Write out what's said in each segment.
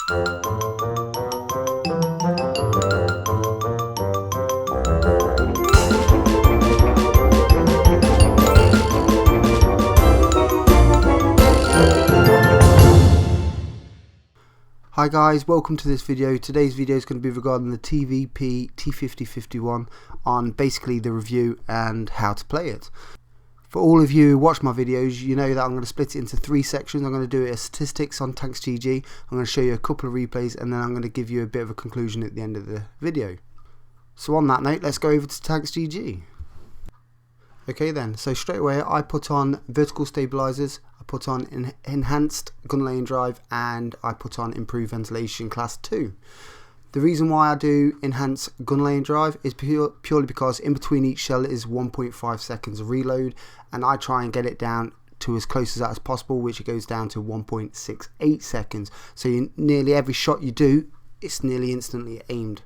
Hi guys, welcome to this video. Today's video is going to be regarding the TVP T50 on basically the review and how to play it. For all of you who watch my videos, you know that I'm going to split it into 3 sections. I'm going to do a statistics on Tanks GG, I'm going to show you a couple of replays, and then I'm going to give you a bit of a conclusion at the end of the video. So on that note, let's go over to Tanks GG. Okay then, so straight away I put on vertical stabilizers, I put on enhanced gun lane drive, and I put on improved ventilation class 2. The reason why I do enhanced gun lane drive is purely because in between each shell is 1.5 seconds of reload, and I try and get it down to as close as that as possible, which it goes down to 1.68 seconds. So nearly every shot you do, it's nearly instantly aimed.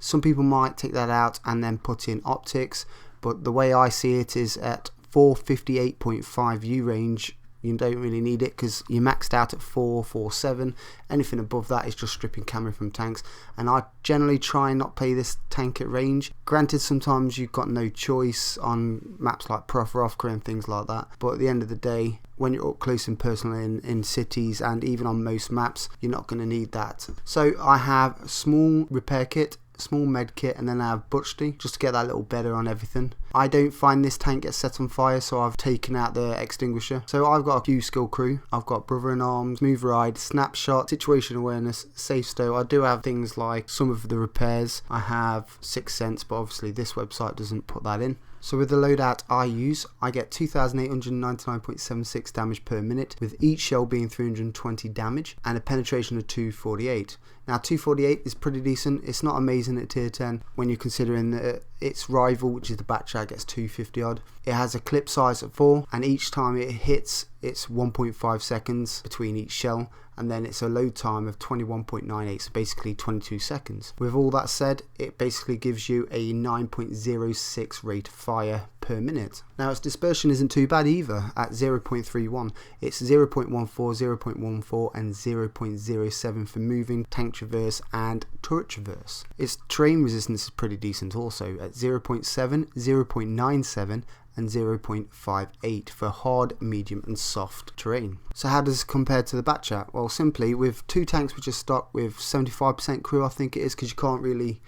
Some people might take that out and then put in optics, but the way I see it is at 458.5 U range, you don't really need it because you're maxed out at 447. Anything above that is just stripping camera from tanks, and I generally try and not play this tank at range. Granted, sometimes you've got no choice on maps like Profrovka and things like that, but at the end of the day, when you're up close and personal in cities and even on most maps, you're not going to need that. So I have a small repair kit, small med kit, and then I have Butchty just to get that little better on everything. I don't find this tank gets set on fire, so I've taken out the extinguisher. So I've got a few skill crew. I've got Brother in Arms, Smooth Ride, Snapshot, Situation Awareness, Safe Stow. I do have things like some of the repairs. I have Sixth Sense, but obviously this website doesn't put that in. So with the loadout I use, I get 2,899.76 damage per minute, with each shell being 320 damage and a penetration of 248. Now 248 is pretty decent. It's not amazing at tier 10 when you're considering that its rival, which is the Batchat, gets 250 odd. It has a clip size of 4, and each time it hits, it's 1.5 seconds between each shell, and then it's a load time of 21.98, so basically 22 seconds. With all that said, it basically gives you a 9.06 rate of fire per minute. Now its dispersion isn't too bad either at 0.31. It's 0.14, 0.14 and 0.07 for moving, tank traverse and turret traverse. Its terrain resistance is pretty decent also at 0.7, 0.97 and 0.58 for hard, medium and soft terrain. So how does this compare to the Batchat? Well, simply with 2 tanks which are stocked with 75% crew, I think it is, because you can't really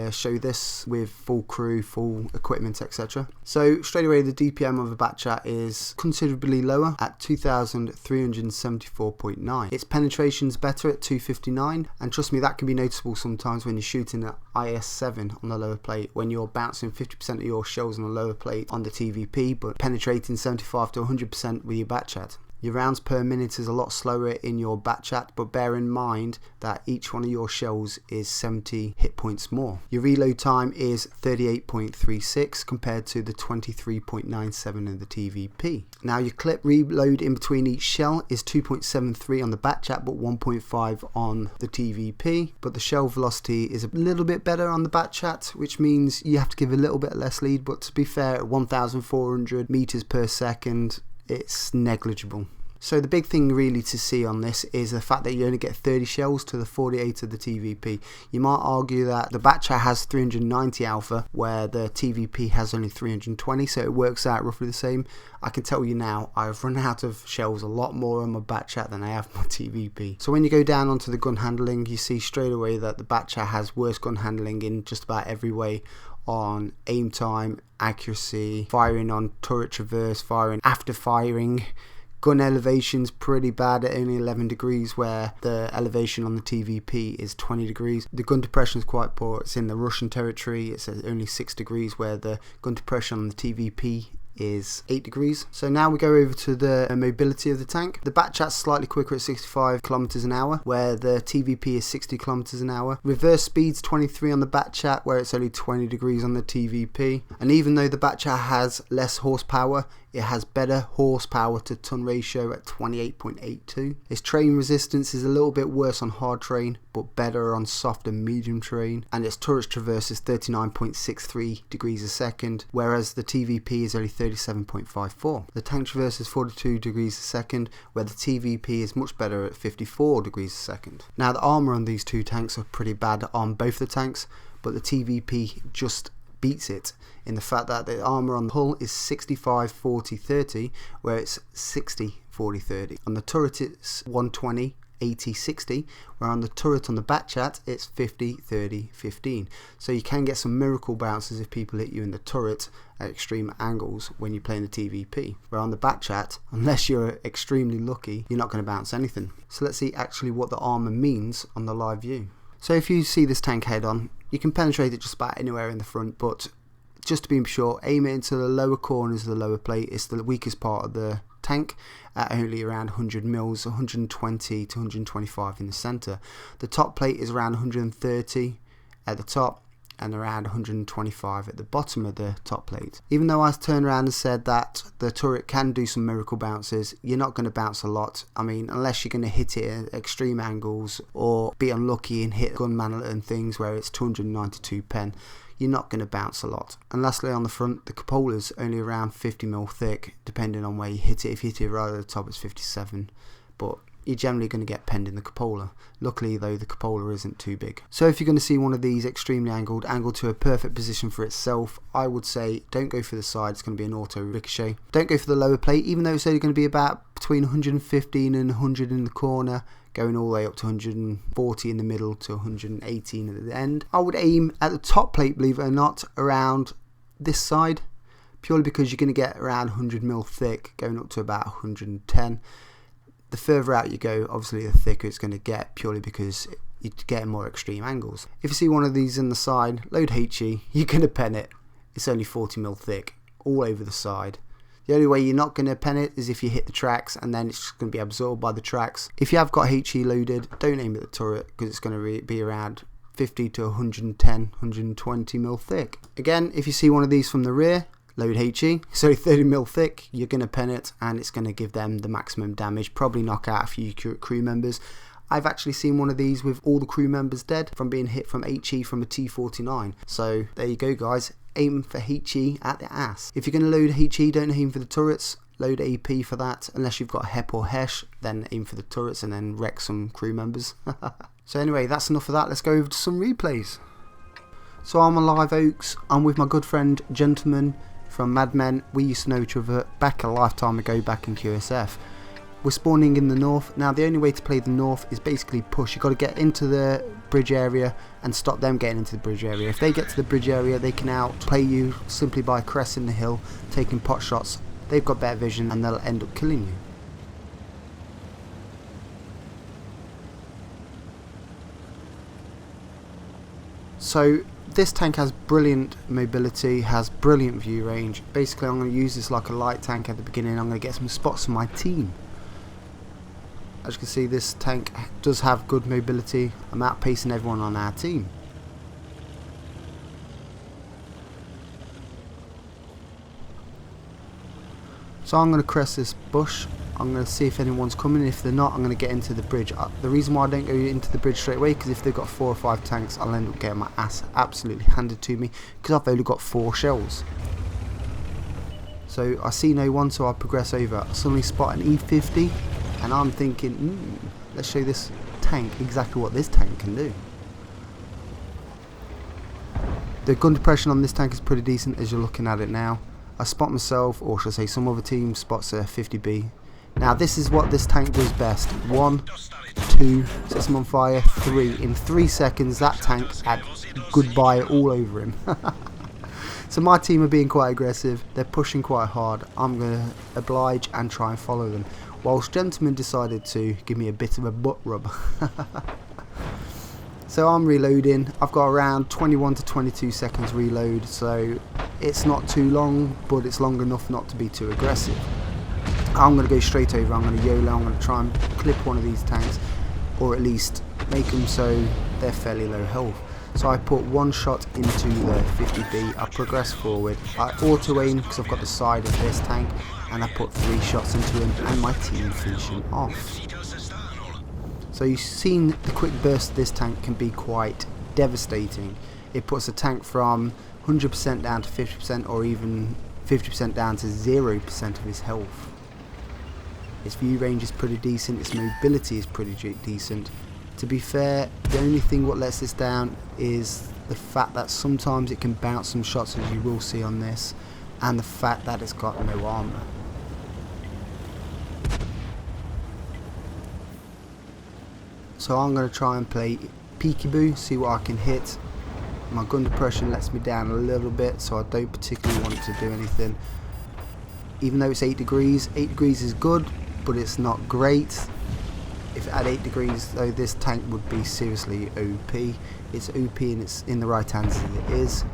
show this with full crew, full equipment, etc. So straight away the DPM of a Batchat is considerably lower at 2,374.9. Its penetration's better at 259, and trust me, that can be noticeable sometimes when you're shooting at IS7 on the lower plate, when you're bouncing 50% of your shells on the lower plate on the TVP but penetrating 75 to 100% with your Batchat. Your rounds per minute is a lot slower in your Batchat, but bear in mind that each one of your shells is 70 hit points more. Your reload time is 38.36 compared to the 23.97 in the TVP. Now your clip reload in between each shell is 2.73 on the Batchat but 1.5 on the TVP, but the shell velocity is a little bit better on the Batchat, which means you have to give a little bit less lead, but to be fair, at 1,400 meters per second, it's negligible. So the big thing really to see on this is the fact that you only get 30 shells to the 48 of the TVP. You might argue that the Batchat has 390 alpha where the TVP has only 320, so it works out roughly the same. I can tell you now, I've run out of shells a lot more on my Batchat than I have my TVP. So when you go down onto the gun handling, you see straight away that the Batchat has worse gun handling in just about every way, on aim time, accuracy, firing on turret traverse, firing after firing. Gun elevation's pretty bad at only 11 degrees where the elevation on the TVP is 20 degrees. The gun depression is quite poor. It's in the Russian territory. It's at only 6 degrees where the gun depression on the TVP is 8 degrees. So now we go over to the mobility of the tank. The Batchat's slightly quicker at 65 kilometers an hour where the TVP is 60 kilometers an hour. Reverse speed's 23 on the Batchat where it's only 20 degrees on the TVP. And even though the Batchat has less horsepower, It has better horsepower to ton ratio at 28.82. Its terrain resistance is a little bit worse on hard terrain, but better on soft and medium terrain. And its turret traverse is 39.63 degrees a second, whereas the TVP is only 37.54. The tank traverses 42 degrees a second, where the TVP is much better at 54 degrees a second. Now the armour on these two tanks are pretty bad on both the tanks, but the TVP just beats it in the fact that the armour on the hull is 65-40-30, where it's 60-40-30. On the turret it's 120-80-60, where on the turret on the back chat it's 50-30-15. So you can get some miracle bounces if people hit you in the turret at extreme angles when you're playing the TVP, where on the back chat, unless you're extremely lucky, you're not going to bounce anything. So let's see actually what the armour means on the live view. So if you see this tank head on, you can penetrate it just about anywhere in the front, but just to be sure, aim it into the lower corners of the lower plate. It's the weakest part of the tank at only around 100 mils, 120 to 125 in the centre. The top plate is around 130 at the top and around 125 at the bottom of the top plate. Even though I turned around and said that the turret can do some miracle bounces, you're not going to bounce a lot. I mean, unless you're going to hit it at extreme angles or be unlucky and hit gun manlet and things where it's 292 pen, you're not going to bounce a lot. And lastly, on the front, the cupola's only around 50mm thick, depending on where you hit it. If you hit it right at the top, it's 57, but you're generally going to get penned in the cupola. Luckily though, the cupola isn't too big. So if you're going to see one of these extremely angled to a perfect position for itself, I would say don't go for the side. It's going to be an auto ricochet. Don't go for the lower plate, even though it's only going to be about between 115 and 100 in the corner, going all the way up to 140 in the middle to 118 at the end. I would aim at the top plate, believe it or not, around this side, purely because you're going to get around 100mm thick, going up to about 110. The further out you go, obviously the thicker it's going to get, purely because you're getting more extreme angles. If you see one of these in the side, load HE, you're going to pen it. It's only 40mm thick, all over the side. The only way you're not going to pen it is if you hit the tracks, and then it's just going to be absorbed by the tracks. If you have got HE loaded, don't aim at the turret, because it's going to be around 50 to 110, 120mm thick. Again, if you see one of these from the rear, load HE, so 30mm thick, you're going to pen it and it's going to give them the maximum damage, probably knock out a few crew members. I've actually seen one of these with all the crew members dead from being hit from HE from a T49. So there you go guys, aim for HE at the ass. If you're going to load HE, don't aim for the turrets, load AP for that. Unless you've got HEP or HESH, then aim for the turrets and then wreck some crew members. So anyway, that's enough of that, let's go over to some replays. So I'm on Live Oaks, I'm with my good friend Gentleman from Mad Men. We used to know each other back a lifetime ago back in QSF. We're spawning in the north. Now the only way to play the north is basically push. You've got to get into the bridge area and stop them getting into the bridge area. If they get to the bridge area, they can outplay you simply by cresting the hill, taking pot shots. They've got better vision and they'll end up killing you. So this tank has brilliant mobility, has brilliant view range. Basically I'm going to use this like a light tank at the beginning. I'm going to get some spots for my team. As you can see, this tank does have good mobility. I'm outpacing everyone on our team. So I'm going to crest this bush. I'm going to see if anyone's coming. If they're not, I'm going to get into the bridge. The reason why I don't go into the bridge straight away, because if they've got 4 or 5 tanks, I'll end up getting my ass absolutely handed to me, because I've only got 4 shells. So I see no one, so I progress over. I suddenly spot an E50, and I'm thinking, let's show this tank exactly what this tank can do. The gun depression on this tank is pretty decent as you're looking at it now. I spot myself, or should I say some other team spots a 50B. Now this is what this tank does best. 1, 2, sets him on fire, 3. In 3 seconds that tank had goodbye all over him. So my team are being quite aggressive, they're pushing quite hard. I'm going to oblige and try and follow them. Whilst Gentleman decided to give me a bit of a butt rub. So I'm reloading. I've got around 21 to 22 seconds reload, so it's not too long, but it's long enough not to be too aggressive. I'm going to go straight over. I'm going to YOLO. I'm going to try and clip one of these tanks, or at least make them so they're fairly low health. So I put one shot into the 50B, I progress forward, I auto aim because I've got the side of this tank, and I put 3 shots into him and my team finish him off. So you've seen the quick burst of this tank can be quite devastating. It puts a tank from 100% down to 50% or even 50% down to 0% of his health. Its view range is pretty decent, its mobility is pretty decent. To be fair, the only thing what lets this down is the fact that sometimes it can bounce some shots, as you will see on this, and the fact that it's got no armor. So I'm going to try and play peekaboo, see what I can hit. My gun depression lets me down a little bit, so I don't particularly want to do anything. Even though it's 8 degrees is good, but it's not great. If at 8 degrees though, this tank would be seriously OP. It's OP and it's in the right hands as it is.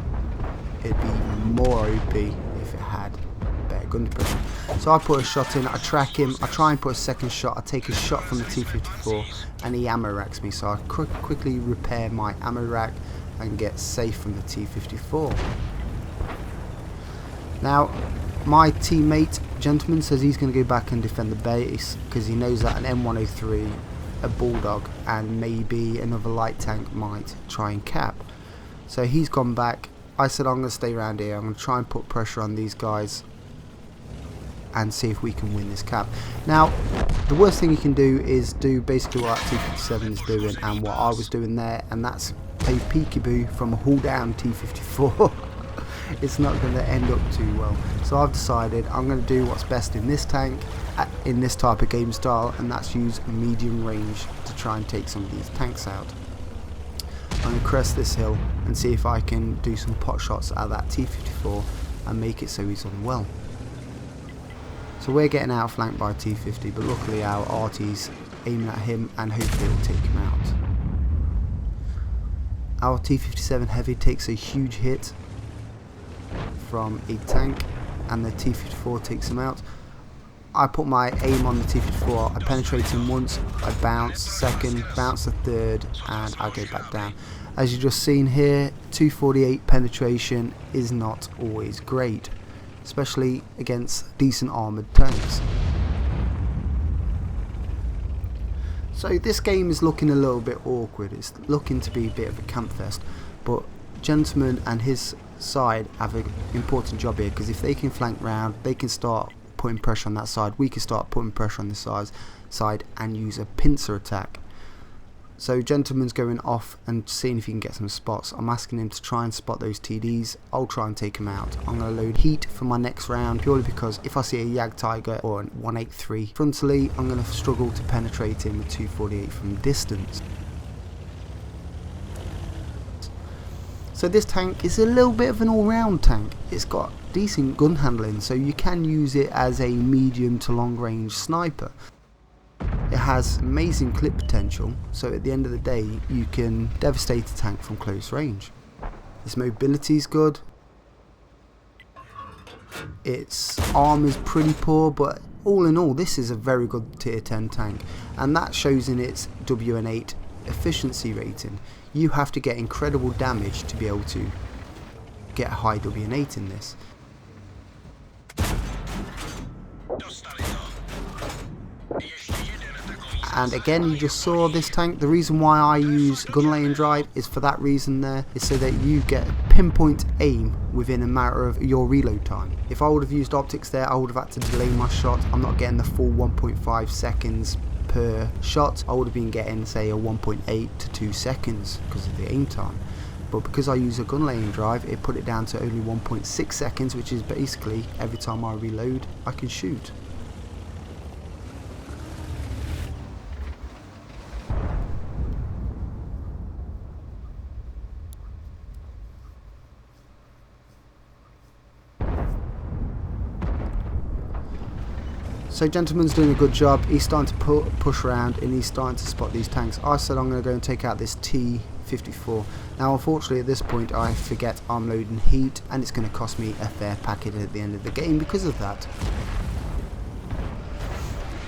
It'd be even more OP if it had better gun depression. So I put a shot in, I track him, I try and put a second shot, I take a shot from the T54 and he ammo racks me, so I quickly repair my ammo rack and get safe from the T54. Now my teammate Gentleman says he's going to go back and defend the base because he knows that an M103, a Bulldog and maybe another light tank might try and cap. So he's gone back. I said I'm going to stay around here, I'm going to try and put pressure on these guys and see if we can win this cap. Now the worst thing you can do is do basically what T57 is doing and what I was doing there, and that's play peekaboo from a hull down T54. It's not going to end up too well. So I've decided I'm going to do what's best in this tank, in this type of game style, and that's use medium range to try and take some of these tanks out. I'm going to crest this hill and see if I can do some pot shots at that T54 and make it so he's unwell. So we're getting outflanked by T50, but luckily our RT's aiming at him and hopefully it'll take him out. Our T57 Heavy takes a huge hit from a tank and the T54 takes him out. I put my aim on the T54, I penetrate him once, I bounce second, bounce the third, and I go back down. As you just seen here, 248 penetration is not always great, especially against decent armoured tanks. So this game is looking a little bit awkward, it's looking to be a bit of a camp fest, but Gentleman and his side have an important job here, because if they can flank round, they can start putting pressure on that side, we can start putting pressure on this side and use a pincer attack. So Gentleman's going off and seeing if he can get some spots. I'm asking him to try and spot those TDs. I'll try and take him out. I'm going to load heat for my next round, purely because if I see a Yag Tiger or a 183 frontally, I'm going to struggle to penetrate him with 248 from distance. So this tank is a little bit of an all-round tank. It's got decent gun handling, so you can use it as a medium to long range sniper. It has amazing clip potential, so at the end of the day you can devastate a tank from close range. Its mobility is good. Its arm is pretty poor, but all in all this is a very good tier 10 tank, and that shows in its WN8 efficiency rating. You have to get incredible damage to be able to get a high WN8 in this. And again, you just saw this tank. The reason why I use gun laying drive is for that reason there, is so that you get pinpoint aim within a matter of your reload time. If I would have used optics there, I would have had to delay my shot. I'm not getting the full 1.5 seconds per shot. I would have been getting say a 1.8 to 2 seconds because of the aim time. But because I use a gun laying drive, it put it down to only 1.6 seconds, which is basically every time I reload I can shoot. So Gentleman's doing a good job. He's starting to push around and he's starting to spot these tanks. I said I'm going to go and take out this T54. Now unfortunately at this point I forget I'm loading heat, and it's going to cost me a fair packet at the end of the game because of that.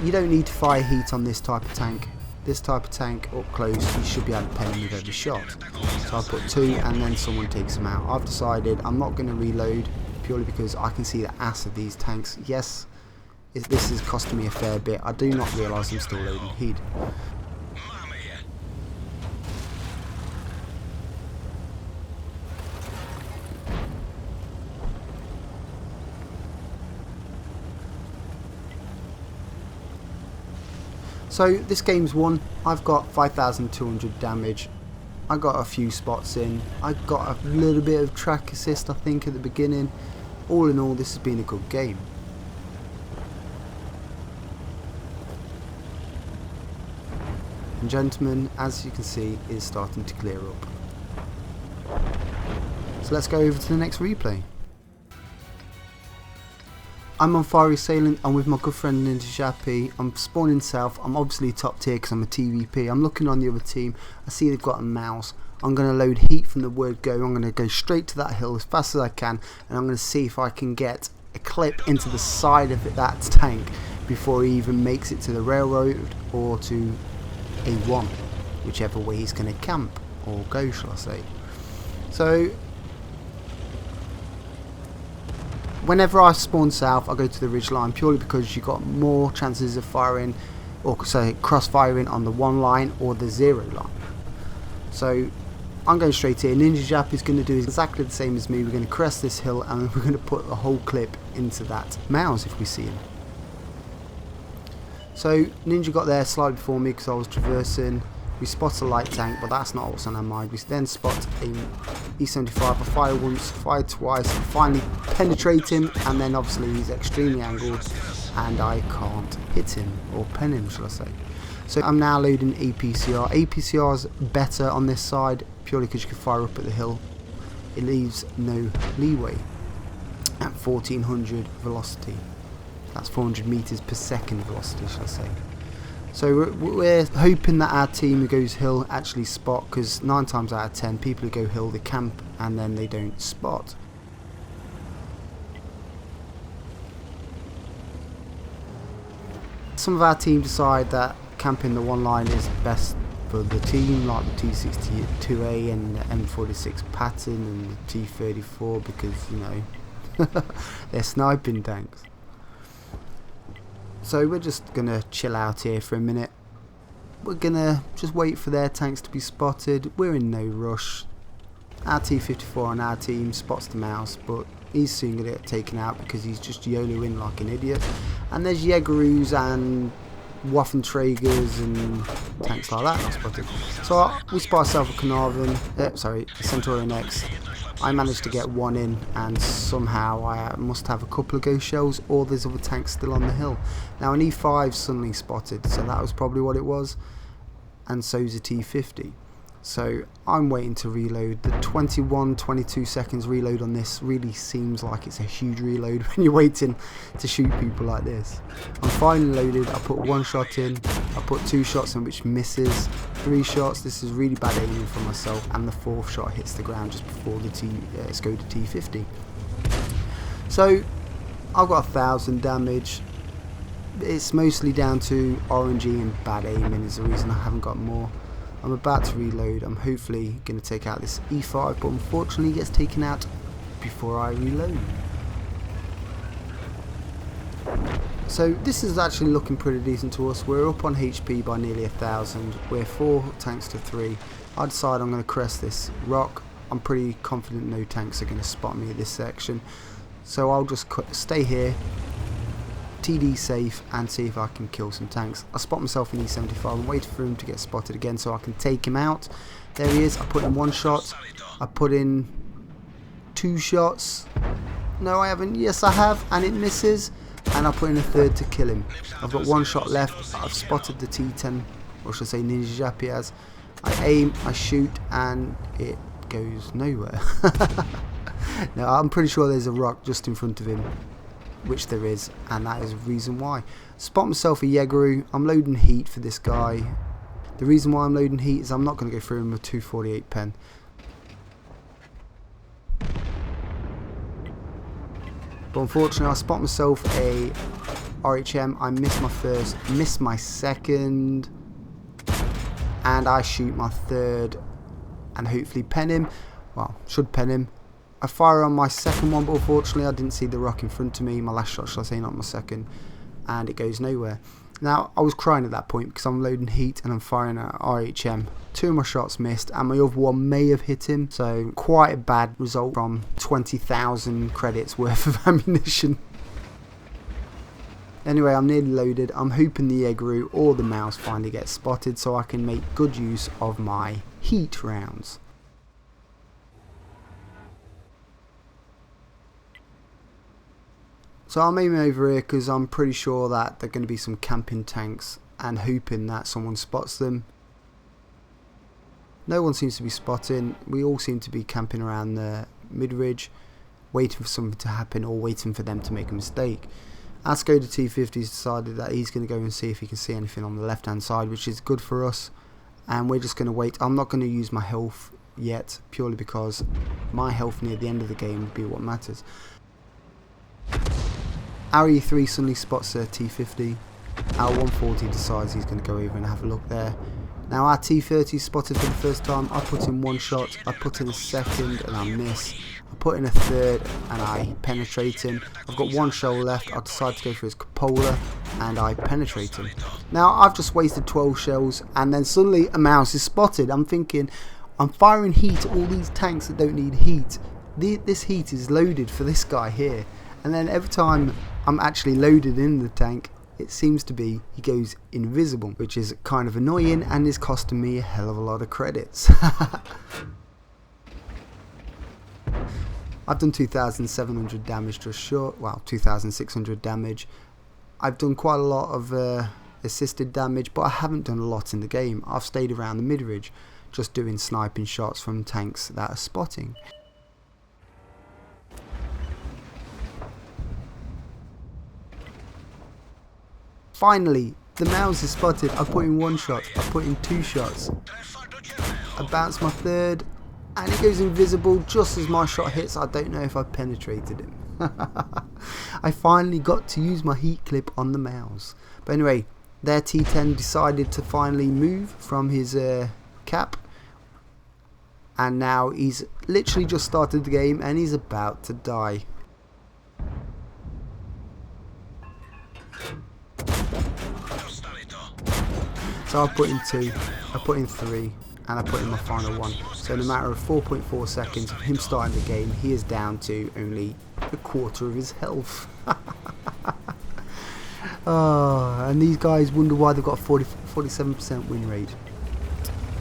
You don't need to fire heat on this type of tank. this type of tank up close, you should be able to pen him with every shot. So I put 2 and then someone takes him out. I've decided I'm not going to reload purely because I can see the ass of these tanks. Yes, this is costing me a fair bit. I do not realise I'm still loading heat. So this game's won. I've got 5,200 damage. I got a few spots in. I got a little bit of track assist I think at the beginning. All in all, this has been a good game. And gentlemen, as you can see, it is starting to clear up. So let's go over to the next replay. I'm on Fiery Assailant. I'm with my good friend NinjaJappy. I'm spawning south. I'm obviously top tier because I'm a TVP. I'm looking on the other team. I see they've got a mouse. I'm going to load heat from the word go. I'm going to go straight to that hill as fast as I can, and I'm going to see if I can get a clip into the side of that tank before he even makes it to the railroad or to A1, whichever way he's going to camp or go, shall I say. So whenever I spawn south, I go to the ridge line purely because you've got more chances of firing, or say cross firing on the 1 line or the 0 line. So I'm going straight here. NinjaJappy is going to do exactly the same as me. We're going to crest this hill and we're going to put the whole clip into that mouse if we see him. So Ninja got there slightly before me because I was traversing. We spot a light tank, but that's not what's on our mind. We then spot a E75. I fire once, fire twice, finally penetrate him, and then obviously he's extremely angled and I can't hit him, or pen him shall I say. So I'm now loading APCR. APCR is better on this side purely because you can fire up at the hill. It leaves no leeway at 1400 velocity. That's 400 meters per second velocity shall I say. So we're hoping that our team who goes hill actually spot, because 9 times out of 10 people who go hill they camp and then they don't spot. Some of our team decide that camping the 1 line is best for the team, like the T62A and the M46 pattern and the T34, because you know they're sniping tanks. So we're just going to chill out here for a minute. We're going to just wait for their tanks to be spotted. We're in no rush. Our T54 on our team spots the mouse, but he's soon going to get taken out because he's just YOLOing like an idiot. And there's Jägeroos and Waffenträgers and tanks like that not spotted. So we spot ourselves a Carnarvon, a Centurion X. I managed to get 1 in, and somehow I must have a couple of ghost shells, or there's other tanks still on the hill. Now an E5 suddenly spotted, so that was probably what it was, and so's a T50. So I'm waiting to reload. The 22 seconds reload on this really seems like it's a huge reload when you're waiting to shoot people like this. I'm finally loaded. I put 1 shot in, I put 2 shots in which misses, 3 shots, this is really bad aiming for myself, and the 4th shot hits the ground just before the Skoda T50. So I've got 1,000 damage. It's mostly down to RNG and bad aiming is the reason I haven't got more. I'm about to reload. I'm hopefully going to take out this E5, but unfortunately it gets taken out before I reload. So this is actually looking pretty decent to us. We're up on HP by nearly 1,000. We're 4 tanks to 3. I decide I'm going to crest this rock. I'm pretty confident no tanks are going to spot me at this section. So I'll just stay here, TD safe, and see if I can kill some tanks. I spot myself in E75 and wait for him to get spotted again so I can take him out. There he is. I put in 1 shot. I put in 2 shots. No, I haven't. Yes, I have, and it misses. And I put in a 3rd to kill him. I've got 1 shot left. I've spotted the T10, or should I say NinjaJappy as. I aim, I shoot, and it goes nowhere. No, I'm pretty sure there's a rock just in front of him, which there is, and that is the reason why. Spot myself a Jägeroo. I'm loading heat for this guy. The reason why I'm loading heat is I'm not going to go through him with 248 pen. But unfortunately I spot myself a RHM. I missed my first, missed my second, and I shoot my third and hopefully pen him. Well, should pen him. I fire on my second one, but unfortunately I didn't see the rock in front of me. My last shot, shall I say, not my second, and it goes nowhere. Now, I was crying at that point because I'm loading heat and I'm firing at RHM. 2 of my shots missed and my other one may have hit him, so quite a bad result from 20,000 credits worth of ammunition. Anyway, I'm nearly loaded. I'm hoping the egg root or the mouse finally gets spotted so I can make good use of my heat rounds. So I'm aiming over here because I'm pretty sure that there are going to be some camping tanks and hoping that someone spots them. No one seems to be spotting. We all seem to be camping around the mid-ridge, waiting for something to happen or waiting for them to make a mistake. Asco the T50's decided that he's going to go and see if he can see anything on the left hand side, which is good for us, and we're just going to wait. I'm not going to use my health yet, purely because my health near the end of the game would be what matters. Our E3 suddenly spots a T50. Our 140 decides he's going to go over and have a look there. Now our T30 spotted for the first time. I put in 1 shot, I put in a second and I miss. I put in a third and I penetrate him. I've got 1 shell left. I decide to go for his cupola and I penetrate him. Now I've just wasted 12 shells and then suddenly a mouse is spotted. I'm thinking, I'm firing heat at all these tanks that don't need heat. This heat is loaded for this guy here. And then every time I'm actually loaded in the tank, it seems to be he goes invisible, which is kind of annoying and is costing me a hell of a lot of credits. I've done 2,700 damage just short, well 2,600 damage. I've done quite a lot of assisted damage, but I haven't done a lot in the game. I've stayed around the mid-ridge, just doing sniping shots from tanks that are spotting. Finally, the mouse is spotted. I put in 1 shot, I put in 2 shots. I bounce my third, and he goes invisible just as my shot hits. I don't know if I penetrated him. I finally got to use my heat clip on the mouse. But anyway, their T10 decided to finally move from his cap. And now he's literally just started the game and he's about to die. So I put in 2, I put in 3, and I put in my final 1. So in a matter of 4.4 seconds of him starting the game, he is down to only a quarter of his health. Oh, and these guys wonder why they've got a 47% win rate.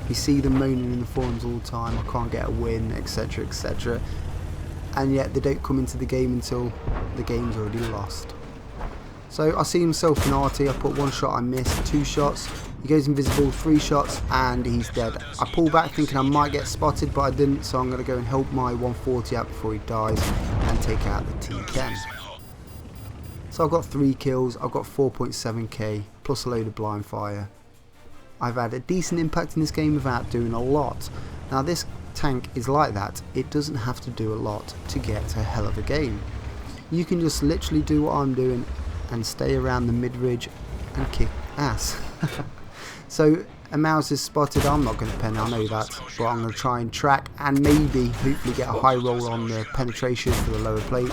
You see them moaning in the forums all the time, I can't get a win, etc, etc. And yet they don't come into the game until the game's already lost. So I see himself in RT, I put 1 shot, I missed, 2 shots, he goes invisible, 3 shots and he's dead. I pull back thinking I might get spotted, but I didn't, so I'm going to go and help my 140 out before he dies and take out the T10. So I've got 3 kills, I've got 4.7k plus a load of blind fire. I've had a decent impact in this game without doing a lot. Now this tank is like that, it doesn't have to do a lot to get a hell of a game. You can just literally do what I'm doing and stay around the mid-ridge and kick ass. So a mouse is spotted. I'm not going to pen, I know that, but I'm going to try and track and maybe hopefully get a high roll on the penetration for the lower plate.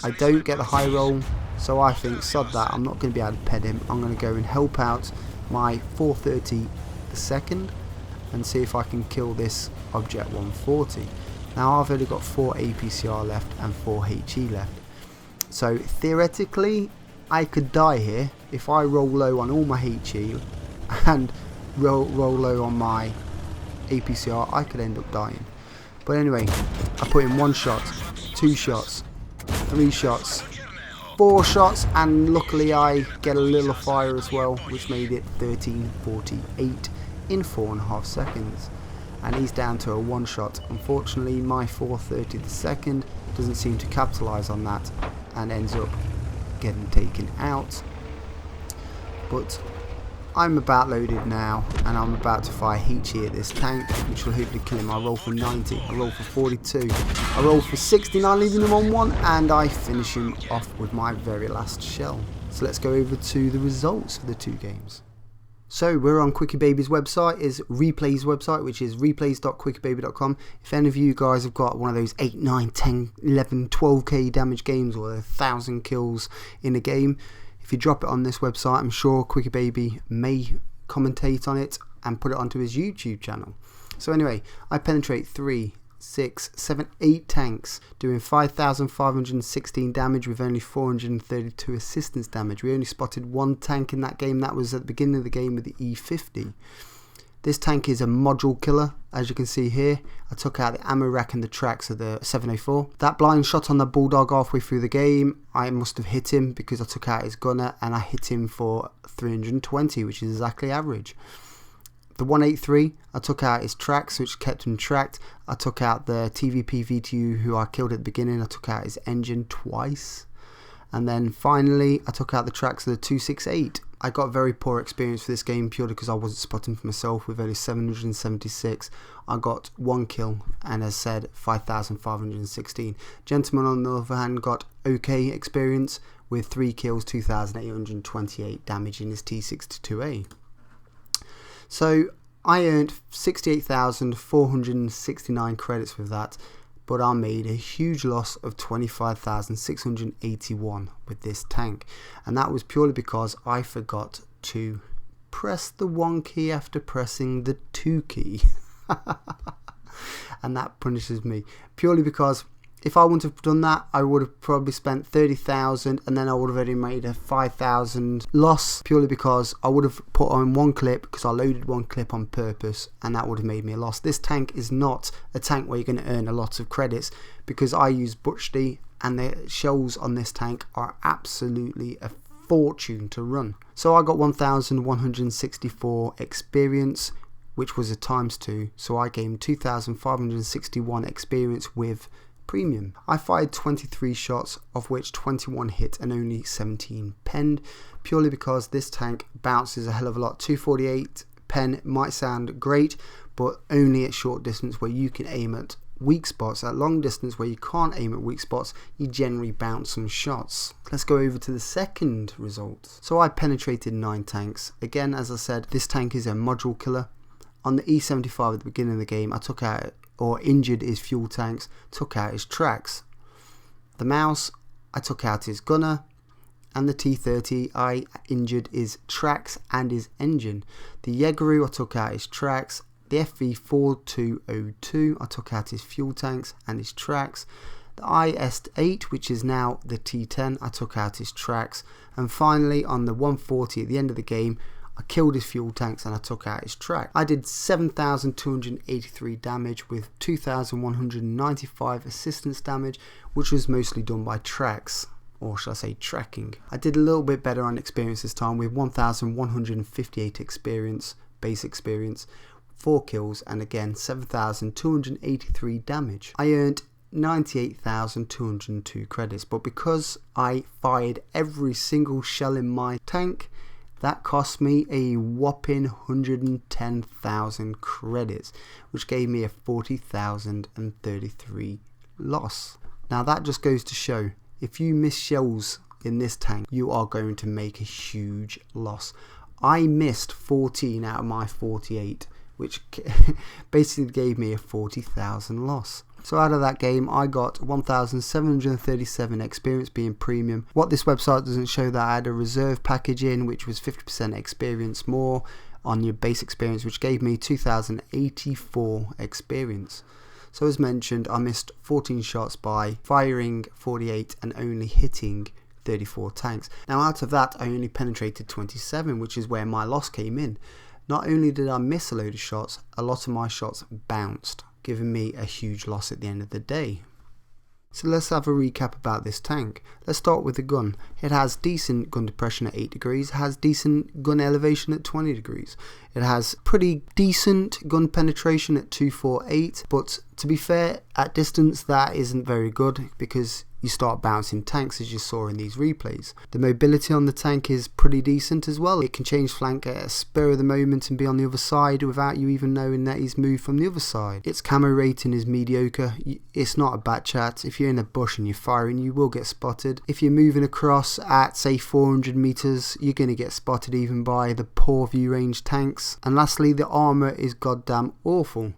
I don't get the high roll, so I think sod that, I'm not going to be able to pen him. I'm going to go and help out my 430 the second and see if I can kill this object 140. Now I've only got 4 APCR left and 4 HE left, so theoretically I could die here. If I roll low on all my HE and roll low on my APCR, I could end up dying. But anyway, I put in 1 shot, 2 shots, 3 shots, 4 shots, and luckily I get a little fire as well, which made it 13:48 in 4.5 seconds. And he's down to a 1 shot. Unfortunately, my 430 the second doesn't seem to capitalise on that and ends up getting taken out. But I'm about loaded now and I'm about to fire HE at this tank, which will hopefully kill him. I roll for 90, I roll for 42, I roll for 69, leaving him on 1, and I finish him off with my very last shell. So let's go over to the results for the 2 games. So we're on QuickieBaby's website, is Replay's website, which is replays.quickybaby.com. If any of you guys have got one of those 8, 9, 10, 11, 12k damage games or 1,000 kills in a game, if you drop it on this website, I'm sure QuickieBaby may commentate on it and put it onto his YouTube channel. So anyway, I penetrate 3, 6, 7, 8 tanks, doing 5,516 damage with only 432 assistance damage. We only spotted one tank in that game. That was at the beginning of the game with the E50. This tank is a module killer, as you can see here. I took out the ammo rack and the tracks of the 704. That blind shot on the bulldog halfway through the game, I must have hit him because I took out his gunner and I hit him for 320, which is exactly average. The 183, I took out his tracks, which kept him tracked. I took out the TVP T50, who I killed at the beginning. I took out his engine twice. And then finally, I took out the tracks of the 268. I got very poor experience for this game purely because I wasn't spotting for myself with only 776. I got 1 kill and, as said, 5,516. Gentleman, on the other hand, got okay experience with 3 kills, 2,828 damage in his T62A. So I earned 68,469 credits with that, but I made a huge loss of 25,681 with this tank, and that was purely because I forgot to press the 1 key after pressing the 2 key. And that punishes me purely because if I wouldn't have done that, I would have probably spent 30,000 and then I would have already made a 5,000 loss, purely because I would have put on 1 clip because I loaded 1 clip on purpose, and that would have made me a loss. This tank is not a tank where you're going to earn a lot of credits because I use Butchdy and the shells on this tank are absolutely a fortune to run. So I got 1,164 experience, which was a ×2, so I gained 2,561 experience with premium. I fired 23 shots, of which 21 hit and only 17 penned, purely because this tank bounces a hell of a lot. 248 pen might sound great, but only at short distance where you can aim at weak spots. At long distance where you can't aim at weak spots, you generally bounce some shots. Let's go over to the second result. So I penetrated 9 tanks. Again, as I said, this tank is a module killer. On the E75 at the beginning of the game, I took out or injured his fuel tanks, took out his tracks. The mouse, I took out his gunner, and the T30, I injured his tracks and his engine. The Yegeru, I took out his tracks. The FV4202, I took out his fuel tanks and his tracks. The IS-8, which is now the T10, I took out his tracks. And finally, on the 140 at the end of the game, I killed his fuel tanks and I took out his track. I did 7,283 damage with 2,195 assistance damage, which was mostly done by tracks, or should I say tracking. I did a little bit better on experience this time with 1,158 experience, base experience, 4 kills, and again 7,283 damage. I earned 98,202 credits, but because I fired every single shell in my tank, that cost me a whopping 110,000 credits, which gave me a 40,033 loss. Now that just goes to show, if you miss shells in this tank, you are going to make a huge loss. I missed 14 out of my 48, which basically gave me a 40,000 loss. So out of that game, I got 1,737 experience being premium. What this website doesn't show, that I had a reserve package in, which was 50% experience more on your base experience, which gave me 2,084 experience. So as mentioned, I missed 14 shots by firing 48 and only hitting 34 tanks. Now out of that, I only penetrated 27, which is where my loss came in. Not only did I miss a load of shots, a lot of my shots bounced, giving me a huge loss at the end of the day. So let's have a recap about this tank. Let's start with the gun. It has decent gun depression at 8 degrees, has decent gun elevation at 20 degrees. It has pretty decent gun penetration at 248, but To be fair, at distance that isn't very good because you start bouncing tanks, as you saw in these replays. The mobility on the tank is pretty decent as well. It can change flank at a spur of the moment and be on the other side without you even knowing that he's moved from the other side. Its camo rating is mediocre. It's not a bad chat. If you're in a bush and you're firing, you will get spotted. If you're moving across at say 400 meters, you're going to get spotted even by the poor view range tanks. And lastly, the armor is goddamn awful.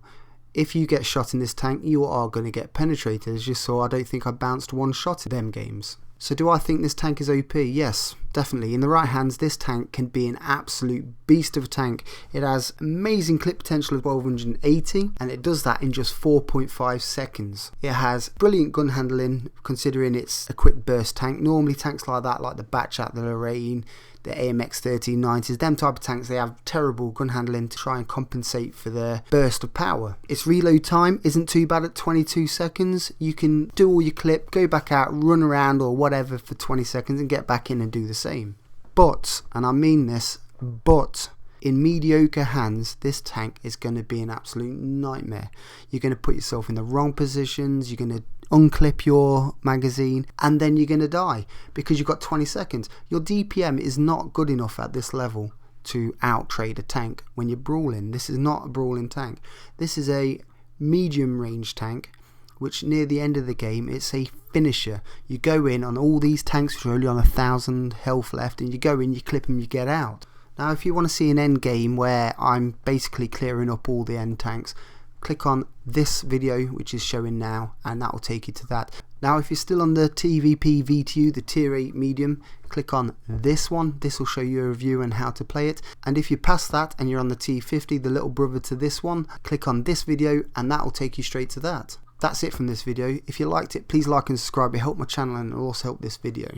If you get shot in this tank, you are going to get penetrated. As you saw, I don't think I bounced one shot in them games. So do I think this tank is OP? Yes, definitely. In the right hands, this tank can be an absolute beast of a tank. It has amazing clip potential of 1280, and it does that in just 4.5 seconds. It has brilliant gun handling, considering it's a quick burst tank. Normally tanks like that, like the Batchat, the Lorraine, the AMX 1390s, them type of tanks, they have terrible gun handling to try and compensate for their burst of power. Its reload time isn't too bad at 22 seconds. You can do all your clip, go back out, run around or whatever for 20 seconds and get back in and do the same. But, and I mean this, but in mediocre hands, this tank is going to be an absolute nightmare. You're going to put yourself in the wrong positions, you're going to unclip your magazine, and then you're going to die because you've got 20 seconds. Your DPM is not good enough at this level to out-trade a tank when you're brawling. This is not a brawling tank. This is a medium range tank, which near the end of the game, it's a finisher. You go in on all these tanks which are only on 1,000 health left, and you go in, you clip them, you get out. Now if you want to see an end game where I'm basically clearing up all the end tanks, click on this video which is showing now, and that will take you to that. Now if you're still on the TVP VTU, the tier 8 medium, click on this one. This will show you a review and how to play it. And if you're past that and you're on the T50, the little brother to this one, click on this video and that will take you straight to that. That's it from this video. If you liked it, please like and subscribe. It helped my channel and it will also help this video.